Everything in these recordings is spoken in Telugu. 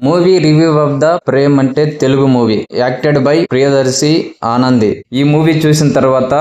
Movie review of the Premante Telugu movie acted by Priyadarshi Anandi. ఈ మూవీ చూసిన తర్వాత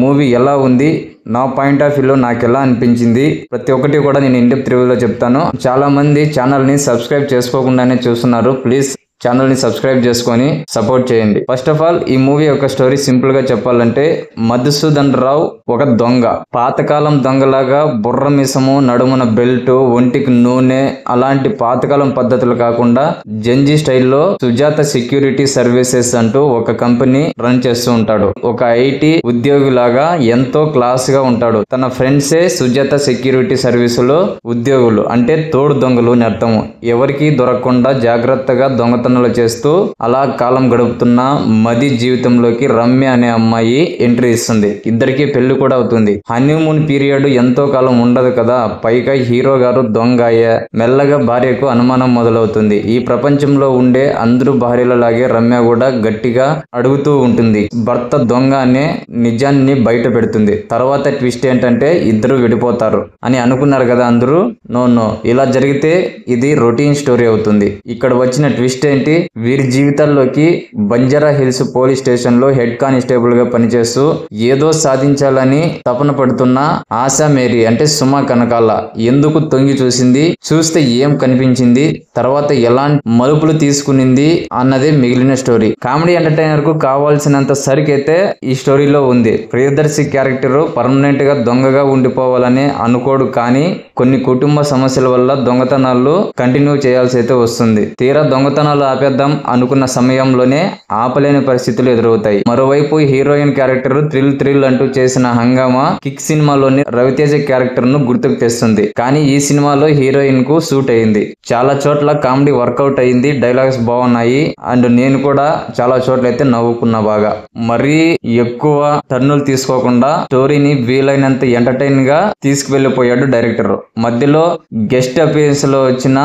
మూవీ ఎలా ఉంది, నా పాయింట్ ఆఫ్ వ్యూలో నాకు ఎలా అనిపించింది ప్రతి ఒక్కటి కూడా నేను ఇన్ డెప్త్ రివ్యూలో చెప్తాను. చాలా మంది ఛానల్ని సబ్స్క్రైబ్ చేసుకోకుండానే చూస్తున్నారు. ప్లీజ్ ఛానల్ని సబ్స్క్రైబ్ చేసుకొని సపోర్ట్ చేయండి. ఫస్ట్ ఆఫ్ ఆల్ ఈ మూవీ యొక్క స్టోరీ సింపుల్ గా చెప్పాలంటే, మధుసూదన్ రావు ఒక దొంగ, పాతకాలం దొంగలాగా బుర్ర మిసము, నడుమున బెల్ట్, ఒంటికి నూనె అలాంటి పాతకాలం పద్ధతులు కాకుండా జంజీ స్టైల్లో సుజాత సెక్యూరిటీ సర్వీసెస్ అంటూ ఒక కంపెనీ రన్ చేస్తూ ఉంటాడు. ఒక ఐటీ ఉద్యోగి లాగా ఎంతో క్లాస్ గా ఉంటాడు. తన ఫ్రెండ్సే సుజాత సెక్యూరిటీ సర్వీసులో ఉద్యోగులు, అంటే తోడు దొంగలు అని అర్థము. ఎవరికి దొరకకుండా జాగ్రత్తగా దొంగతనం చేస్తూ అలా కాలం గడుపుతున్న మది జీవితంలోకి రమ్య అనే అమ్మాయి ఎంట్రీ ఇస్తుంది. ఇద్దరికి పెళ్లి కూడా అవుతుంది. హనీమూన్ పీరియడ్ ఎంతో కాలం ఉండదు కదా, పైగా హీరో గారు దొంగ అయ్యే మెల్లగా భార్యకు అనుమానం మొదలవుతుంది. ఈ ప్రపంచంలో ఉండే అందరూ భార్యలలాగే రమ్య కూడా గట్టిగా అడుగుతూ ఉంటుంది. భర్త దొంగ అనే నిజాన్ని బయట పెడుతుంది. తర్వాత ట్విస్ట్ ఏంటంటే ఇద్దరు విడిపోతారు అని అనుకున్నారు కదా అందరూ. నో, ఇలా జరిగితే ఇది రొటీన్ స్టోరీ అవుతుంది. ఇక్కడ వచ్చిన ట్విస్ట్ ఏంటి, వీరి జీవితాల్లోకి బంజారా హిల్స్ పోలీస్ స్టేషన్ లో హెడ్ కానిస్టేబుల్ గా పనిచేస్తూ ఏదో సాధించాలని తపన పడుతున్న ఆశా మేరీ అంటే సుమ కనకాల ఎందుకు తొంగి చూసింది, చూస్తే ఏం కనిపించింది, తర్వాత ఎలాంటి మలుపులు తీసుకునింది అన్నదే మిగిలిన స్టోరీ. కామెడీ ఎంటర్టైనర్ కు కావాల్సినంత సరికైతే ఈ స్టోరీలో ఉంది. ప్రియదర్శి క్యారెక్టర్ పర్మనెంట్ గా దొంగగా ఉండిపోవాలని అనుకోడు, కానీ కొన్ని కుటుంబ సమస్యల వల్ల దొంగతనాలు కంటిన్యూ చేయాల్సి అయితే వస్తుంది. తీరా దొంగతనాలు ఆపేద్దాం అనుకున్న సమయంలోనే ఆపలేని పరిస్థితులు ఎదురవుతాయి. మరోవైపు హీరోయిన్ క్యారెక్టర్ థ్రిల్ అంటూ చేసిన హంగామా కిక్ సినిమాలోని రవితేజ క్యారెక్టర్ ను గుర్తుకు తెస్తుంది. కానీ ఈ సినిమాలో హీరోయిన్ కు సూట్ అయింది. చాలా చోట్ల కామెడీ వర్కౌట్ అయింది, డైలాగ్స్ బాగున్నాయి, అండ్ నేను కూడా చాలా చోట్ల అయితే నవ్వుకున్నా బాగా. మరీ ఎక్కువ టర్నులు తీసుకోకుండా స్టోరీని వీలైనంత ఎంటర్టైన్ గా తీసుకువెళ్లిపోయాడు డైరెక్టర్. మధ్యలో గెస్ట్ అపియరెన్స్ లో వచ్చిన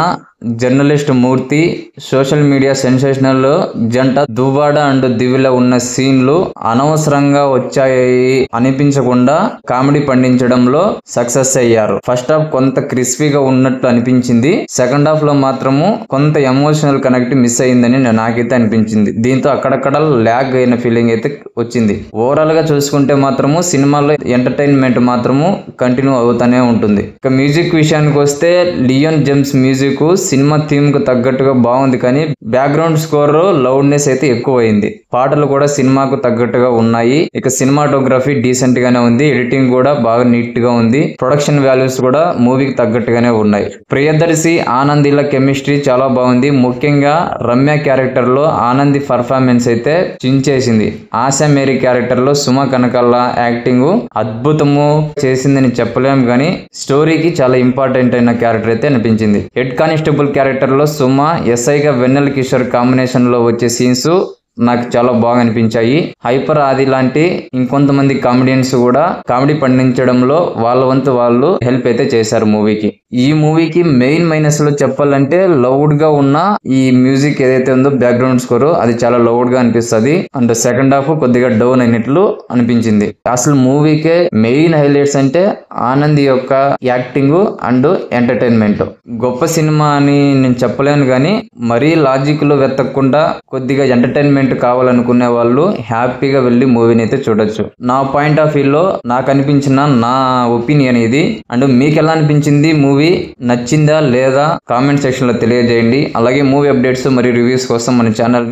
జర్నలిస్ట్ మూర్తి, సోషల్ మీడియా సెన్సేషనల్ జంట దువ్వాడ అండ్ దివిల ఉన్న సీన్లు అనవసరంగా వచ్చాయి అనిపించకుండా కామెడీ పండించడంలో సక్సెస్ అయ్యారు. ఫస్ట్ హాఫ్ కొంత క్రిస్పీగా ఉన్నట్లు అనిపించింది, సెకండ్ హాఫ్ లో మాత్రము కొంత ఎమోషనల్ కనెక్ట్ మిస్ అయిందని నాకైతే అనిపించింది. దీంతో అక్కడక్కడ ల్యాగ్ అయిన ఫీలింగ్ అయితే వచ్చింది. ఓవరాల్ గా చూసుకుంటే మాత్రము సినిమాలో ఎంటర్టైన్మెంట్ మాత్రము కంటిన్యూ అవుతానే ఉంటుంది. ఇక మ్యూజిక్ విషయానికి వస్తే, Leon James music cinema theme కు తగ్గట్టుగా బాగుంది, కానీ బ్యాక్గ్రౌండ్ స్కోర్ లౌడ్నెస్ అయితే ఎక్కువైంది. పాటలు కూడా సినిమాకు తగ్గట్టుగా ఉన్నాయి. ఇక సినిమాటోగ్రఫీ డీసెంట్ గానే ఉంది, ఎడిటింగ్ కూడా బాగా నీట్ గా ఉంది, ప్రొడక్షన్ వాల్యూస్ కూడా మూవీకి తగ్గట్టుగానే ఉన్నాయి. ప్రియదర్శి ఆనందిల కెమిస్ట్రీ చాలా బాగుంది. ముఖ్యంగా రమ్య క్యారెక్టర్ లో ఆనంది పర్ఫార్మెన్స్ అయితే చించేసింది. ఆశా మేరీ క్యారెక్టర్ లో సుమ కనకాల యాక్టింగ్ అద్భుతము చేసిందని చెప్పలేం, కానీ స్టోరీకి చాలా ఇంపార్టెంట్ అయిన క్యారెక్టర్ అయితే అనిపించింది. హెడ్ కానిస్టేబుల్ క్యారెక్టర్ లో సుమ, ఎస్ఐగా వెన్నెల కిషోర్ కాంబినేషన్ లో వచ్చే సీన్స్ నాకు చాలా బాగా అనిపించాయి. హైపర్ ఆది లాంటి ఇంకొంతమంది కామెడియన్స్ కూడా కామెడీ పండించడంలో వాళ్ళ వంతు వాళ్ళు హెల్ప్ అయితే చేశారు మూవీకి. ఈ మూవీకి మెయిన్ మైనస్ లో చెప్పాలంటే, లౌడ్ గా ఉన్న ఈ మ్యూజిక్ ఏదైతే ఉందో బ్యాక్గ్రౌండ్ స్కోర్ అది చాలా లౌడ్ గా అనిపిస్తుంది, అండ్ సెకండ్ హాఫ్ కొద్దిగా డౌన్ అయినట్లు అనిపించింది. అసలు మూవీకే మెయిన్ హైలైట్స్ అంటే ఆనంద్ యొక్క యాక్టింగ్ అండ్ ఎంటర్టైన్మెంట్. గొప్ప సినిమా అని నేను చెప్పలేను, కానీ మరీ లాజిక్ లో వెతకకుండా కొద్దిగా ఎంటర్టైన్మెంట్ కావాలనుకునే వాళ్ళు హ్యాపీగా వెళ్ళి మూవీని అయితే చూడొచ్చు. నా పాయింట్ ఆఫ్ వ్యూలో నాకు అనిపించిన నా ఒపీనియన్ ఇది. అండ్ మీకు ఎలా అనిపించింది, మూవీ నచ్చిందా లేదా కామెంట్ సెక్షన్ లో తెలియజేయండి. అలాగే మూవీ అప్డేట్స్ మరియు రివ్యూస్ కోసం మన ఛానల్